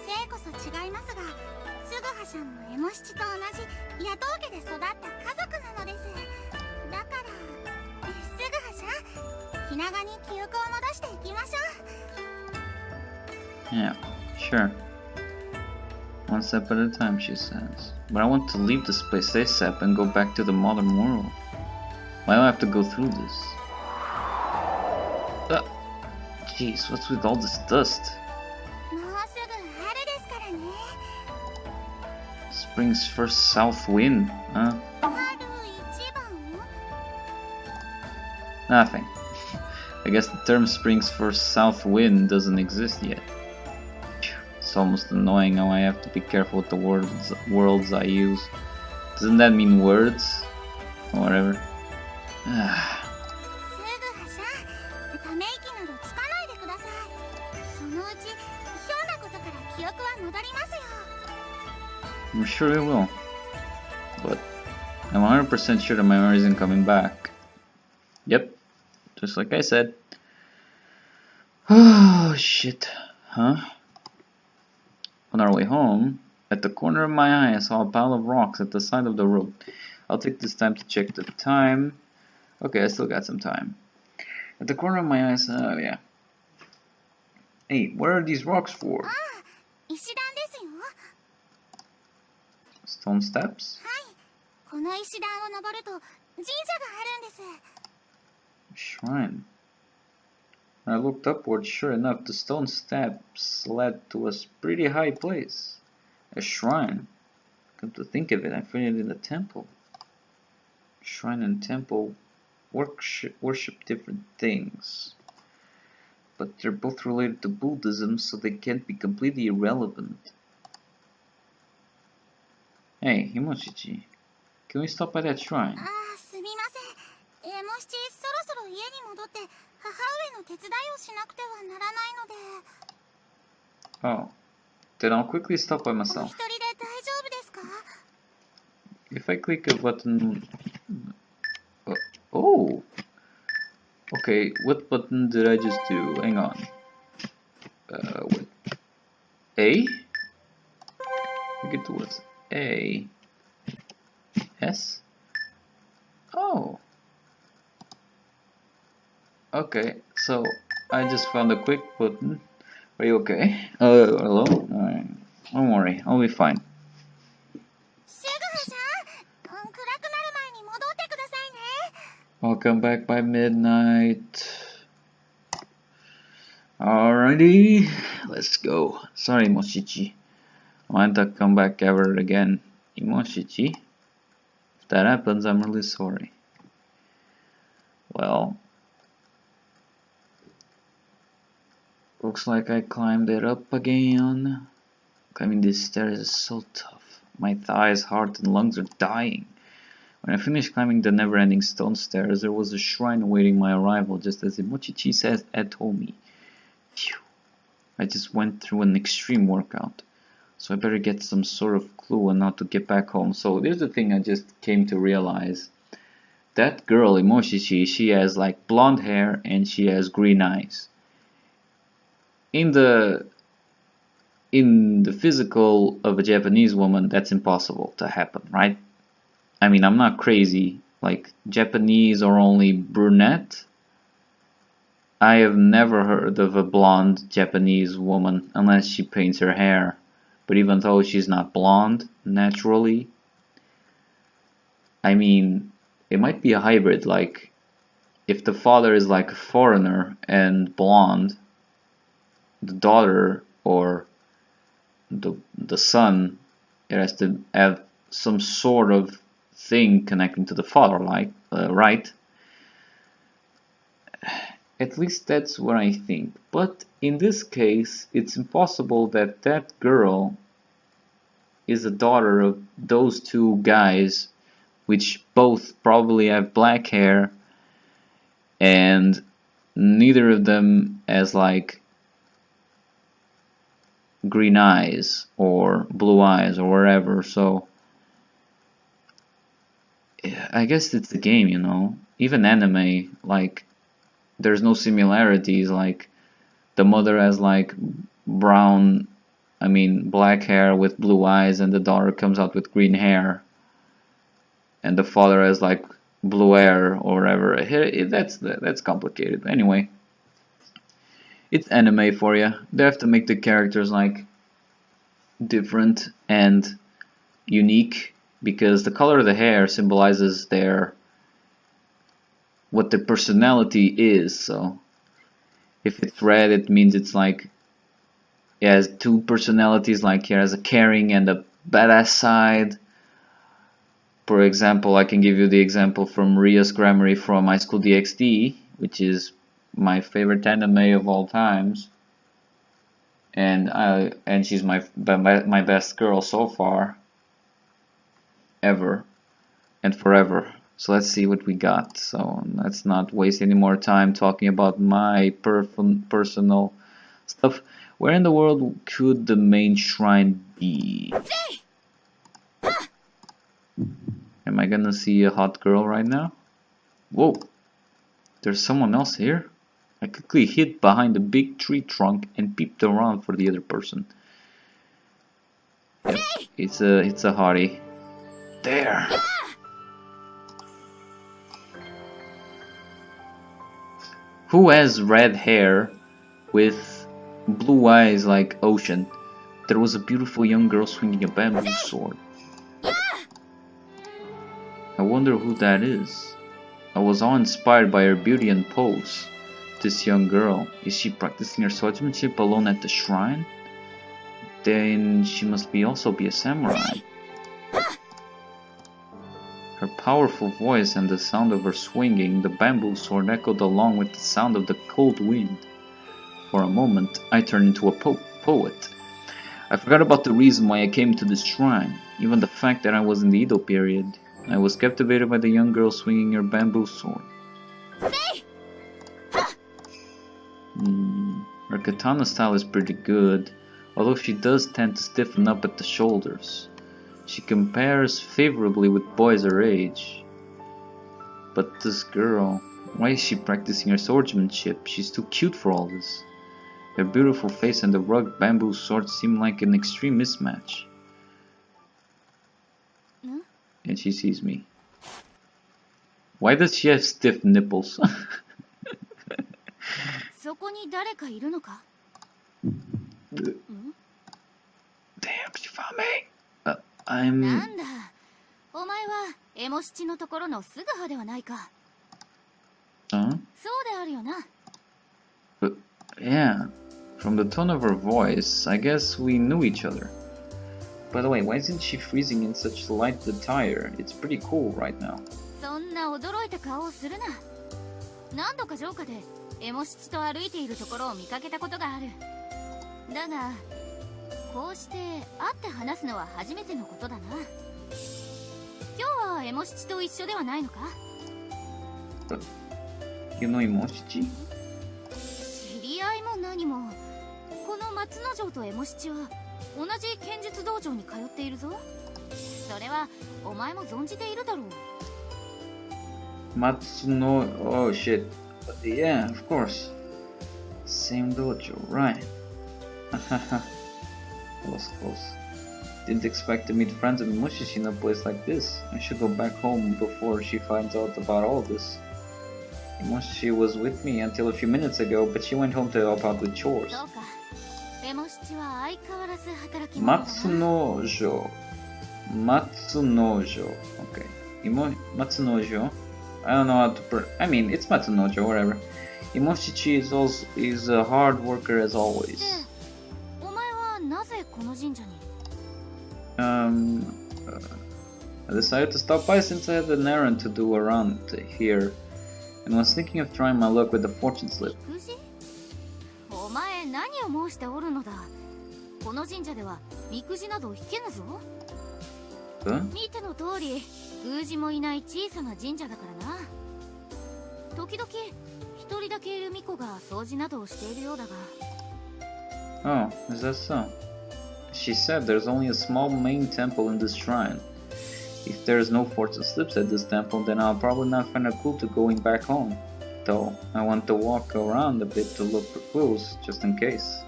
性こそ違いますが、すぐはさんもエモ七と同じ野党家で育った家族なのです。だからすぐはさん、気長に記憶を戻していきましょう。 Yeah, sure. One step at a time, she says. But I want to leave this place ASAP and go back to the modern world. Why do I have to go through this? Jeez, what's with all this dust? もうすぐ春ですからね。 Spring's first south wind, huh? 春一番？ Nothing. I guess the term spring's first south wind doesn't exist yet. It's almost annoying how I have to be careful with the words I use. Doesn't that mean words? Or whatever. すぐはさん、ため息などつかないでください。そのうちひょんなことから記憶は戻りますよ。 I'm sure it will. But I'm 100% sure that my memory isn't coming back. Yep. Just like I said. Oh, shit. Huh? On our way home, at the corner of my eye, I saw a pile of rocks at the side of the road. I'll take this time to check the time. Okay, I still got some time. At the corner of my eye, oh yeah. Hey, what are these rocks for? ああ、石段ですよ。Stone steps? この石段を登ると神社があるんです。 Shrine. When I looked upward, sure enough, the stone steps led to a pretty high place. A shrine. Come to think of it, I found it in a temple. Shrine and temple worship different things. But they're both related to Buddhism, so they can't be completely irrelevant. Hey, Himoshichi, can we stop by that shrine? すみません。もしそろそろ家に戻って母上の手伝いをしなくてはならないので。 Oh, then I'll quickly stop by お一 myself. 人で大丈夫ですか？ If I click a button... Oh! Okay, what button did I just do? Hang on. What? A? I think it was A. S? Oh! Okay, so I just found a quick button. Are you okay? Hello? Alright. Don't worry, I'll be fine. シュグハさん、暗くなる前に戻ってくださいね。 I'll come back by midnight. Alrighty, let's go. Sorry, Moshichi. I won't come back ever again. Moshichi. If that happens, I'm really sorry. Well, looks like I climbed it up again. Climbing these stairs is so tough. My thighs, heart, and lungs are dying. When I finished climbing the never-ending stone stairs, there was a shrine awaiting my arrival, just as Mochichi had told me. Phew. I just went through an extreme workout, so I better get some sort of clue on how to get back home. So here's the thing I just came to realize. That girl, Mochichi, she has like blonde hair and she has green eyes. In the physical of a Japanese woman, that's impossible to happen, right? I mean, I'm not crazy. Like, Japanese are only brunette. I have never heard of a blonde Japanese woman unless she paints her hair. But even though she's not blonde naturally, I mean, it might be a hybrid. Like, if the father is like a foreigner and blonde, the daughter or the son, it has to have some sort of thing connecting to the father, like right? At least that's what I think. But in this case, it's impossible that that girl is a daughter of those two guys, which both probably have black hair, and neither of them has like green eyes or blue eyes or wherever. So I guess it's a game, you know. Even anime, like, there's no similarities. Like, the mother has like black hair with blue eyes, and the daughter comes out with green hair, and the father has like blue hair or whatever. That's complicated. Anyway, it's anime for you. They have to make the characters like different and unique, because the color of the hair symbolizes what their personality is. So if it's red, it means it's like it has two personalities, like it has a caring and a badass side. For example, I can give you the example from Ria's Grammary from High School DxD, which is my favorite anime of all times, and she's my best girl so far, ever and forever. So let's see what we got. So let's not waste any more time talking about my personal stuff. Where in the world could the main shrine be? Am I gonna see a hot girl right now? Whoa, there's someone else here. I quickly hid behind a big tree trunk and peeped around for the other person. Yep, it's a hottie. There. Who has red hair with blue eyes like ocean? There was a beautiful young girl swinging a bamboo sword. I wonder who that is. I was awe-inspired by her beauty and pose. This young girl, is she practicing her swordsmanship alone at the shrine? Then she must also be a samurai. Her powerful voice and the sound of her swinging the bamboo sword echoed along with the sound of the cold wind. For a moment, I turned into a poet. I forgot about the reason why I came to this shrine, even the fact that I was in the Edo period. I was captivated by the young girl swinging her bamboo sword. Her katana style is pretty good, although she does tend to stiffen up at the shoulders. She compares favorably with boys her age. But this girl, why is she practicing her swordsmanship? She's too cute for all this. Her beautiful face and the rugged bamboo sword seem like an extreme mismatch. And she sees me. Why does she have stiff nipples? Damn, she found me. I'm... Huh? Yeah. From the tone of her voice, I guess we knew each other. By the way, why isn't she freezing in such light attire? It's pretty cool right now. You know Emoshichi? この松之丞とエモ七は同じ剣術道場に通っているぞ。それはお前も存じているだろう。Matsuno... Oh shit. Yeah, of course. Same dojo, right. That was close. Didn't expect to meet friends of Mushishi in a place like this. I should go back home before she finds out about all this. She was with me until a few minutes ago, but she went home to help out with chores. Matsunojo. Matsunojo. Okay. Matsunojo. I don't know how to I mean, it's Matsunojo, whatever. Emoshichi is a hard worker as always. I decided to stop by since I had an errand to do around here. And was thinking of trying my luck with the fortune slip. Huh? Oh, is that so? She said there's only a small main temple in this shrine. If there's no fortune slips at this temple, then I'll probably not find a clue to going back home. Though, I want to walk around a bit to look for clues, just in case.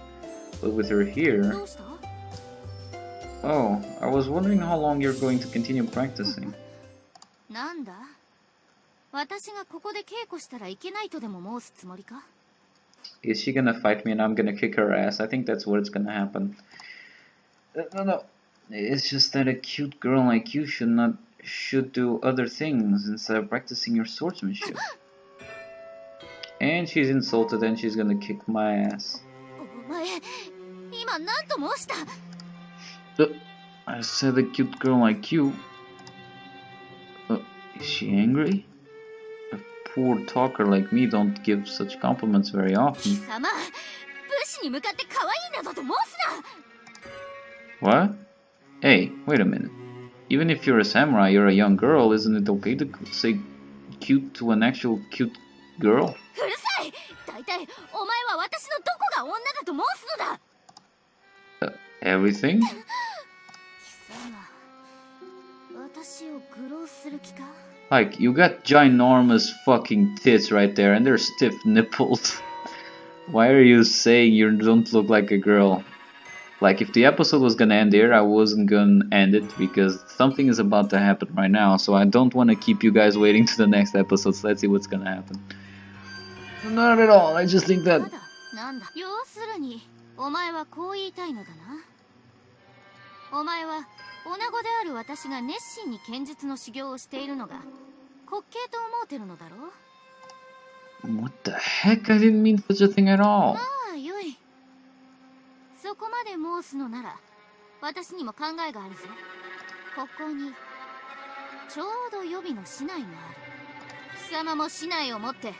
But with her here... Oh, I was wondering how long you're going to continue practicing. Is she gonna fight me and I'm gonna kick her ass? I think that's what's gonna happen. No. It's just that a cute girl like you should do other things instead of practicing your swordsmanship. And she's insulted and she's gonna kick my ass. I said a cute girl like you. Is she angry? A poor talker like me don't give such compliments very often. What? Hey, wait a minute. Even if you're a samurai, you're a young girl, isn't it okay to say cute to an actual cute girl? Everything? Like, you got ginormous fucking tits right there and they're stiff nipples. Why are you saying you don't look like a girl? Like, if the episode was gonna end here, I wasn't gonna end it because something is about to happen right now, so I don't want to keep you guys waiting to the next episode, so let's see what's gonna happen. Not at all, I just think that... 女子である私が熱心に剣術の修行をしているのが滑稽と思うてるのだろう。 What the heck? I didn't mean such a thing at all. まあよい。そこまで申すのなら私にも考えがあるぞ。ここにちょうど予備の竹刀がある。貴様も竹刀を持って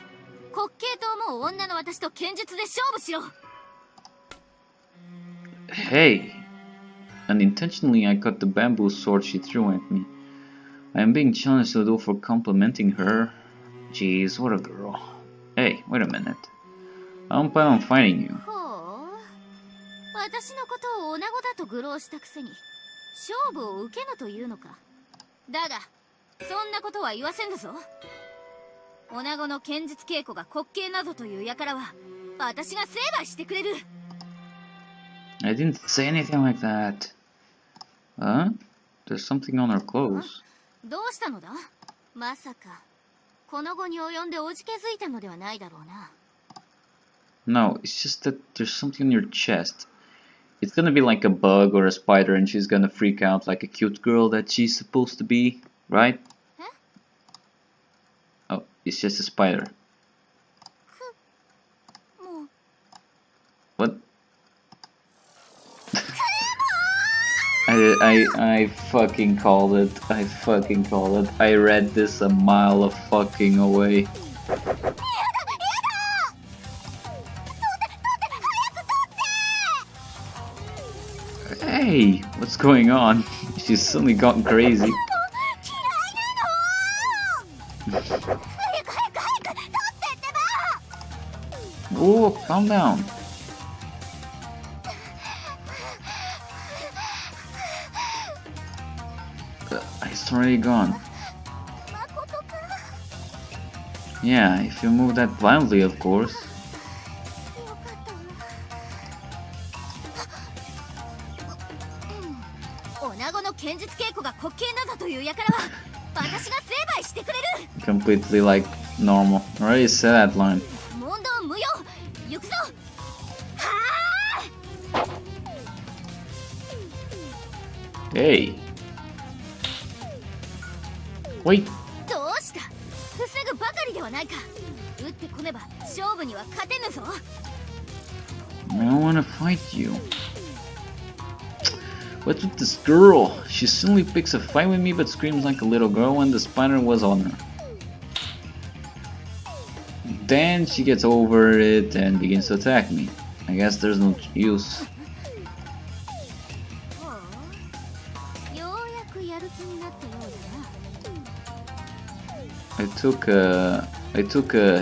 滑稽と思う女の私と剣術で勝負しろ。 Hey! Unintentionally, I cut the bamboo sword she threw at me. I am being challenged to do for complimenting her. Jeez, what a girl. Hey, wait a minute. I don't plan on fighting you. ほう。私のことを女子だと愚弄したくせに勝負を受けぬというのか。だがそんなことは言わせんぞ。女子の剣術稽古が滑稽などという輩は私が成敗してくれる。 I didn't say anything like that. Huh? There's something on her clothes. どうしたのだ。まさかこの後に及んでおじけづいたのではないだろうな。 No, it's just that there's something on your chest. It's gonna be like a bug or a spider and she's gonna freak out like a cute girl that she's supposed to be, right? Oh, it's just a spider. もう What? I fucking called it. I fucking called it. I read this a mile of fucking away. Hey, what's going on? She's suddenly gotten crazy. Oh, calm down. It's already gone. Yeah, if you move that violently, of course. Completely like normal. I already said that line. Hey. Wait. I don't wanna fight you. What's with this girl? She suddenly picks a fight with me but screams like a little girl when the spider was on her. Then she gets over it and begins to attack me. I guess there's no use. I took a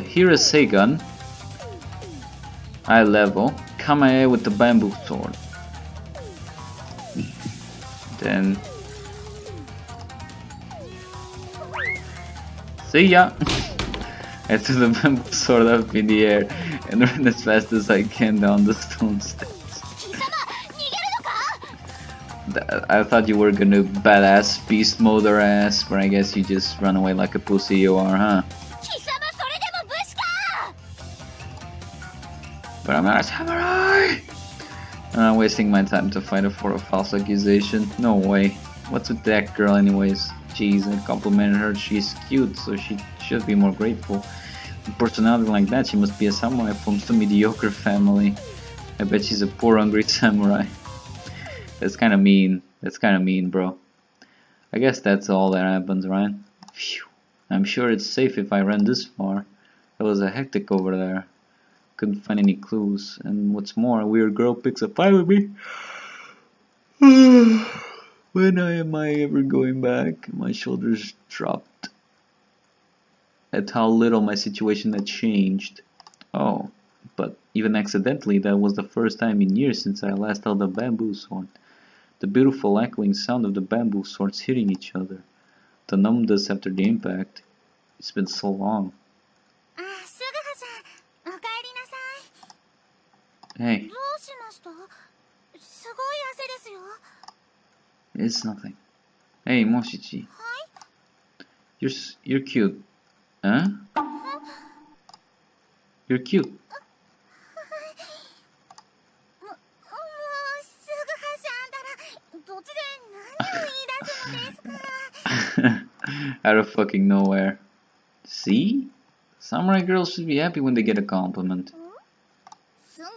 Hirase gun, eye level, Kamae with the bamboo sword. Then see ya! I threw the bamboo sword up in the air and ran as fast as I can down the stone steps. I thought you were gonna badass beast mode her ass, but I guess you just run away like a pussy you are, huh? But I'm not a samurai! I'm not wasting my time to fight her for a false accusation. No way. What's with that girl anyways? Jeez, I complimented her. She's cute, so she should be more grateful. With a personality like that, she must be a samurai from some mediocre family. I bet she's a poor, hungry samurai. That's kinda mean. That's kinda mean, bro. I guess that's all that happens, right? Phew. I'm sure it's safe if I ran this far. It was a hectic over there. Couldn't find any clues. And what's more, a weird girl picks a fight with me. When am I ever going back? My shoulders dropped at how little my situation had changed. Oh, but even accidentally, that was the first time in years since I last held a bamboo sword. The beautiful echoing sound of the bamboo swords hitting each other. The numbness after the impact. It's been so long. Hey. It's nothing. Hey, Moshichi. You're cute. Huh? You're cute. Out of fucking nowhere. See? Samurai girls should be happy when they get a compliment. すぐ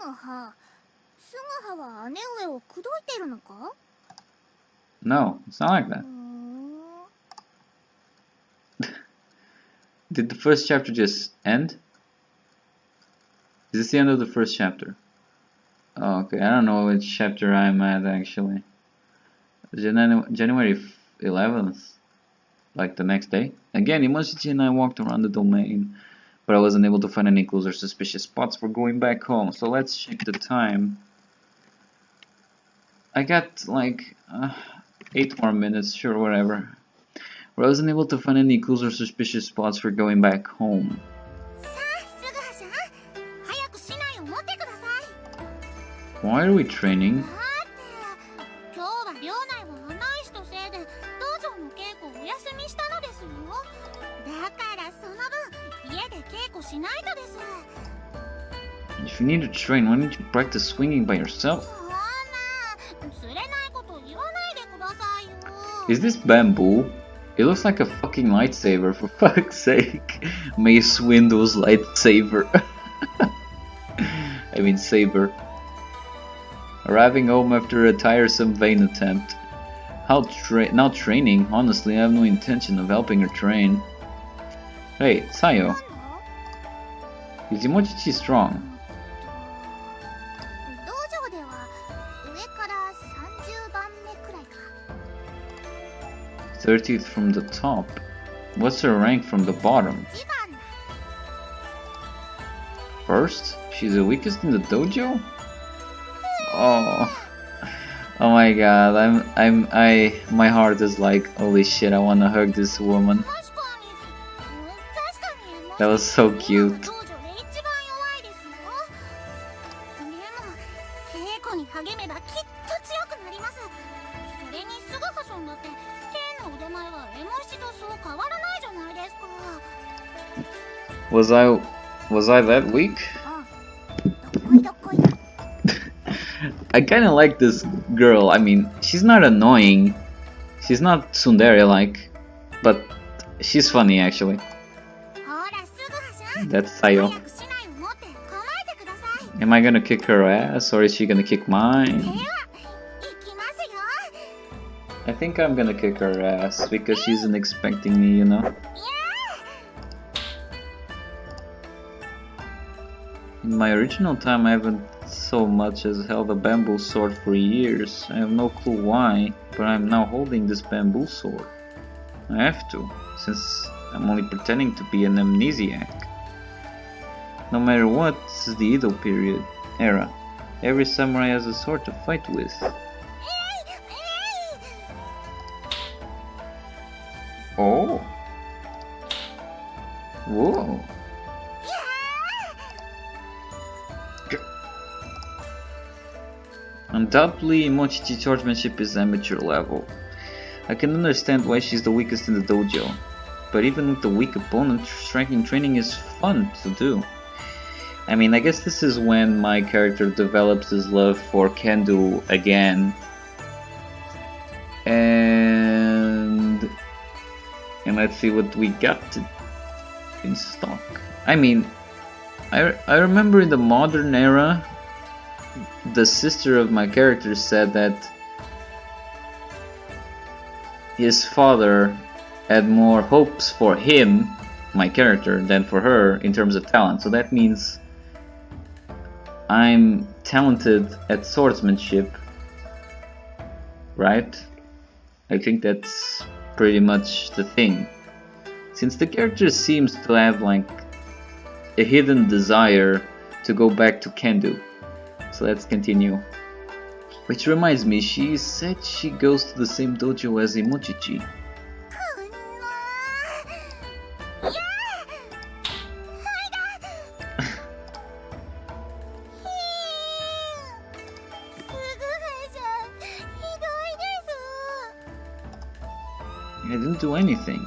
は姉上を口説いてるのか？ No, it's not like that. うーん。 Did the first chapter just end? Is this the end of the first chapter? Oh, okay, I don't know which chapter I'm at actually. January 11th. Like the next day. Again, Imochichi and I walked around the domain, but I wasn't able to find any clues or suspicious spots for going back home. So let's check the time. I got like 8 more minutes, sure, whatever. But I wasn't able to find any clues or suspicious spots for going back home. さあ、すぐはさん。早く竹刀を持ってください。 Why are we training? だって今日は寮内は案内士とせいで道場の稽古をお休みしたのですよ。だからその分家で稽古しないとです。 If you need to train, why don't you practice swinging by yourself? そんな釣れないこと言わないでくださいよ。 Is this bamboo? It looks like a fucking lightsaber, for fuck's sake. Mace Windu's lightsaber. I mean saber. Arriving home after a tiresome vain attempt. Now training? Honestly, I have no intention of helping her train. Hey, Sayo. 何の？ Is Imochichi strong? 道場では上から30番目くらいか。 30th from the top. What's her rank from the bottom? 一番だ。 First? She's the weakest in the dojo? Oh. Oh my god, my heart is like, holy shit, I wanna hug this woman. 確かに。確かに。 That was so cute. 道場で一番弱いですよ。でも稽古に励めばきっと強くなります。それにすぐはさんだって剣の腕前はエモシとそう変わらないじゃないですか。 Was I that weak? どこいどこい。 I kinda like this girl. I mean, she's not annoying. She's not tsundere like, but she's funny actually. ほらすぐはさん。 That's Sayo. 早く竹刀を持って構えてください。 Am I gonna kick her ass or is she gonna kick で mine? は、行きますよ。 I think I'm gonna kick her ass because she isn't expecting me, you know? In my original time, I haven't so much as held a bamboo sword for years. I have no clue why, but I'm now holding this bamboo sword. I have to, since I'm only pretending to be an amnesiac. No matter what, this is the Edo period era. Every samurai has a sword to fight with. Oh. Whoa. Undoubtedly, Imochichi's swordsmanship is amateur level. I can understand why she's the weakest in the dojo. But even with a weak opponent, striking training is fun to do. I mean, I guess this is when my character develops his love for kendo again. And let's see what we got in stock. I mean, I remember in the modern era, the sister of my character said that his father had more hopes for him, my character, than for her in terms of talent. So that means I'm talented at swordsmanship, right? I think that's pretty much the thing. Since the character seems to have like a hidden desire to go back to kendo. So let's continue. Which reminds me, she said she goes to the same dojo as Imochichi. いやー、はいだ。すぐはさん、ひどいです。 I didn't do anything.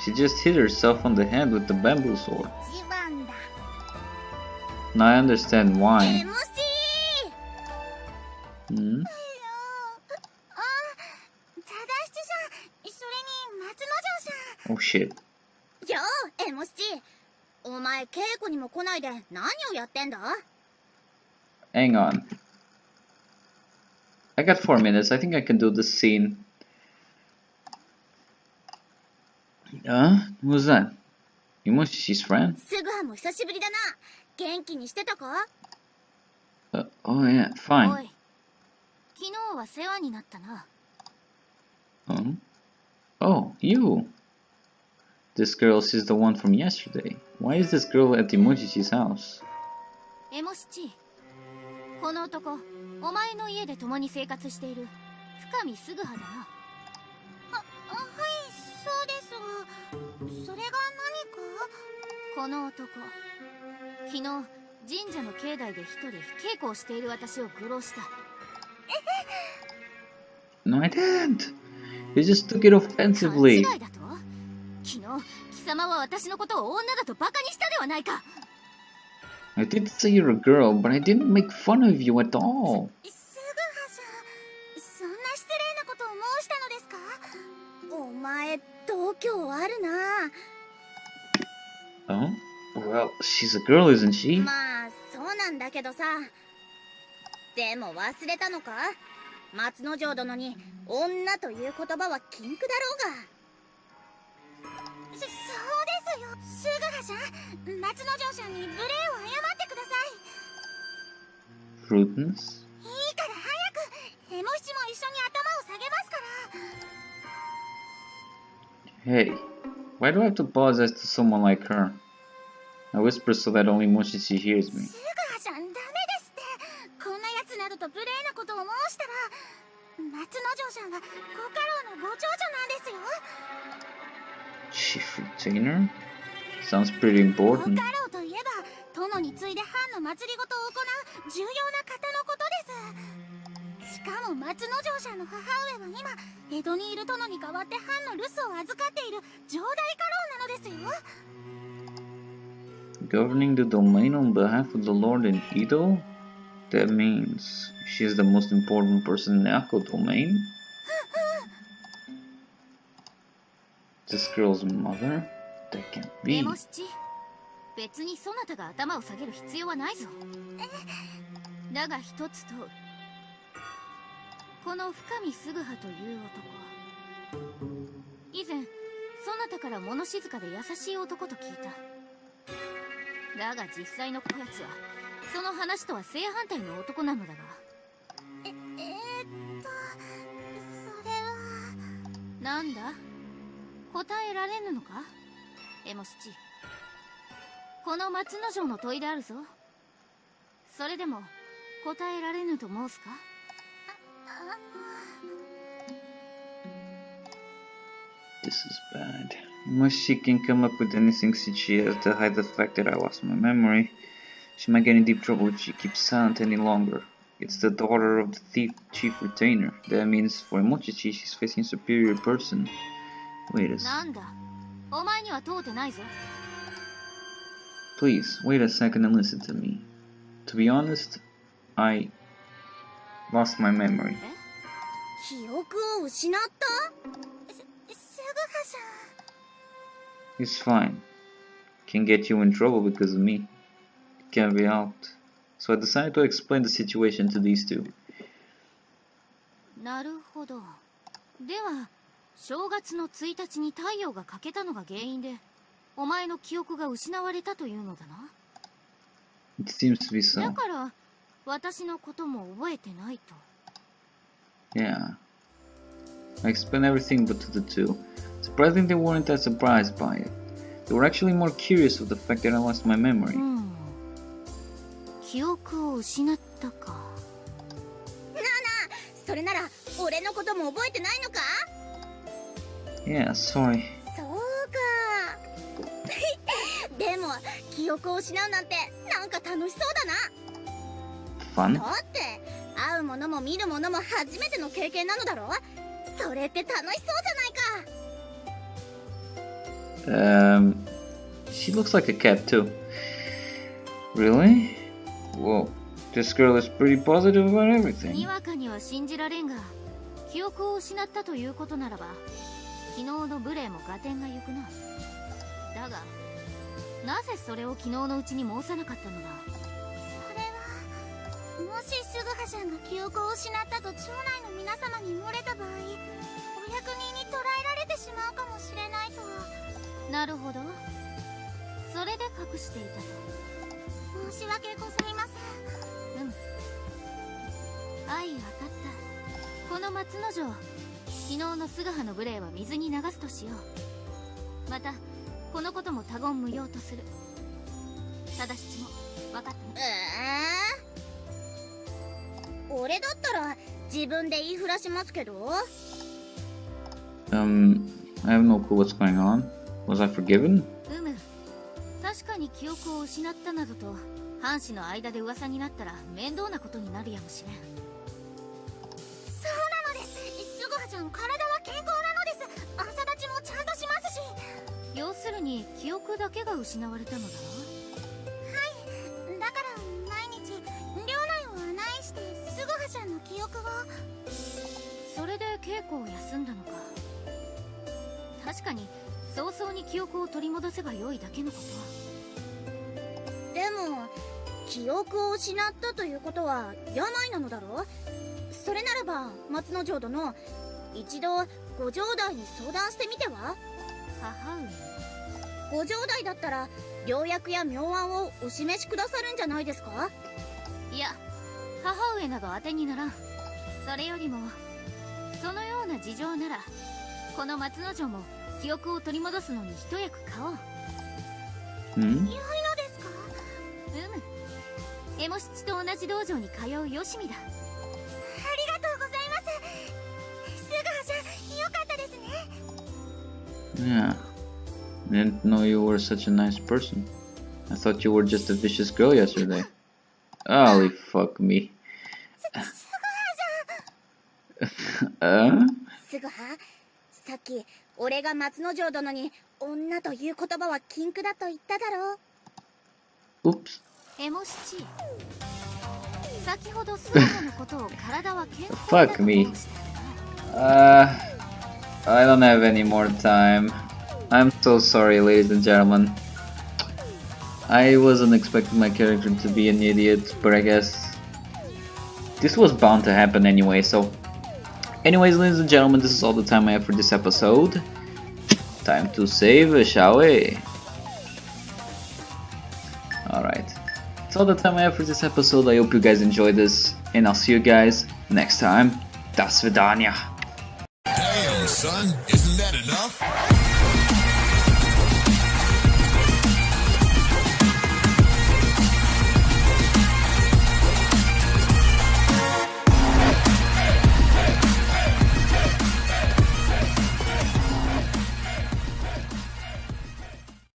She just hit herself on the head with the bamboo sword. 一番だ。 Now I understand why. MC。 Hmm? あ、正七さん、それに松之丞 Oh shit. よう、エモシチ。お前、稽古にも来ないで何をやってんだ？ Hang on. I got 4 minutes. I think I can do this scene. Who's that? Imoshi's friend? すぐはも久しぶりだな。元気にしてたか？ Oh yeah, お fine. い、昨日は世話になったな。Oh, you. This girl, she's the one from yesterday. Why is this girl at Imoshi's house? エモシチ、この男、お前の家で共に生活している深見すぐはだな。はい、そうですが、それが何か？この男、昨日神社の境内で一人稽古をしている私を愚弄した。No, I didn't. You just took it 勘 offensively. 違いだと？昨日貴様は私のことを女だとバカにしたではないか。 I did say you're a girl, but I didn't make fun of you at all. すぐはさん、そんな失礼なことを申したのですか？お前、度胸あるな。 Oh? Well, she's a girl, isn't she? まあ、そうなんだけどさ。でも忘れたのか？松之丞殿に女という言葉は禁句だろうが。そうですよ、すぐはさん。松之丞さんに無礼を謝ってください。 Prudence? いいから早く、エモ七も一緒に頭を下げますから。 Hey, why do I have to apologize to someone like her? I whisper so that only Moshichi hears me. すぐはさん、ダメですって。こんなやつなどと無礼なことを申したら、松之丞さんはご家老のご長女なんですよ。 Chief retainer? Sounds pretty ご important. 家老といえば、殿に次いで藩の祭りごとを行う重要な方のことです。しかも松之丞さんの母上は今、江戸にいる殿に代わって藩の留守を預かっている城代家老なのですよ。 Governing the domain on behalf of the Lord in Edo? That means she's the most important person in the Akko domain? This girl's mother? That can't エ be. モ七、別にそなたが頭を下げる必要はないぞ。だが一つ問う。この深見すぐはという男、以前そなたから物静かで優しい男と聞いた。だが実際のこやつはその話とは正反対の男なのだが。それはなんだ、答えられぬのか、エモ七。この松之丞の問いであるぞ。それでも答えられぬと申すか？ This is bad. Unless she can come up with anything since she has to hide the fact that I lost my memory, she might get in deep trouble if she keeps silent any longer. It's the daughter of the thief chief retainer. That means for Mochichi she's facing a superior person. Wait a な second. んだ、お前には問うてないぞ。 Please, wait a second and listen to me. To be honest, I lost my memory. 記憶を失った？すぐはさん。 It's fine. Can get you in trouble because of me. It can't be helped. So I decided to explain the situation to these two. なるほど。では、正月の1日に太陽が欠けたのが原因で、お前の記憶が失われたというのだな。 It seems to be だ so. から、私のことも覚えてないと。 Yeah. I explained everything but to the two. Surprisingly, they weren't that surprised by it. They were actually more curious of the fact that I lost my memory. 記憶を失ったか。なあなあ、それなら俺のことも覚えてないのか？ Yeah, sorry. そうか。でも記憶を失うなんてなんか楽しそうだな。 Fun? だって会うものも見るものも初めての経験なのだろ。それって楽しそうじゃないか。 She looks like a cat too. Really? Whoa, this girl is pretty positive about に everything. わかには信じられんが、記憶を失ったということならば、昨日の無礼も合点がゆくな。だがなぜそれを昨日のうちに申さなかったのだ。それは、もしスグハちゃんが記憶を失ったと町内の皆様に漏れた場合、お役人に捕らえられてしまうかもしれないと。なるほど、それで隠していたと。申し訳ございません。相当たった。この松之丞、昨日のスグハの無礼は水に流すとしよう。またこのことも他言無用とする。ただしちも分かったね。俺だったら自分で言いふらしますけど。I have no clue what's going on. Was I forgiven? 確かに記憶を失ったなどと藩士の間で噂になったら面倒なことになるやもしれん。そうなのです。スグハちゃん、体は健康なのです。朝立ちもちゃんとしますし。要するに記憶だけが失われたのだな。はい、だから毎日寮内を案内してスグハちゃんの記憶を。それで稽古を休んだのか。確かに早々に記憶を取り戻せばよいだけのことは。でも記憶を失ったということは病なのだろう。それならば松之丞殿、一度ご城代に相談してみては。母上、ご城代だったら良薬や妙案をお示しくださるんじゃないですか。いや母上など当てにならん。それよりもそのような事情ならこの松之丞も記憶を取り戻すのに一役買おう。Hmm? 良いのですか。エモ七と同じ道場に通うよしみだ。ありがとうございます。スグハちゃん、よかったですね。 Yeah. I didn't know you were such a nice person. I thought you were just a vicious girl yesterday. Holy fuck me. スグハ、さっき俺が松之丞殿に女という言葉は禁句だと言っただろう。 Oops. エモ七、先ほどスーハのことを体は健康だと Fuck me. 申したよな。I don't have any more time. I'm so sorry, ladies and gentlemen. I wasn't expecting my character to be an idiot, but I guess this was bound to happen anyway, so... Anyways, ladies and gentlemen, this is all the time I have for this episode. Time to save, shall we? Alright. That's all the time I have for this episode. I hope you guys enjoyed this, and I'll see you guys next time. До свидания. Damn, son. It's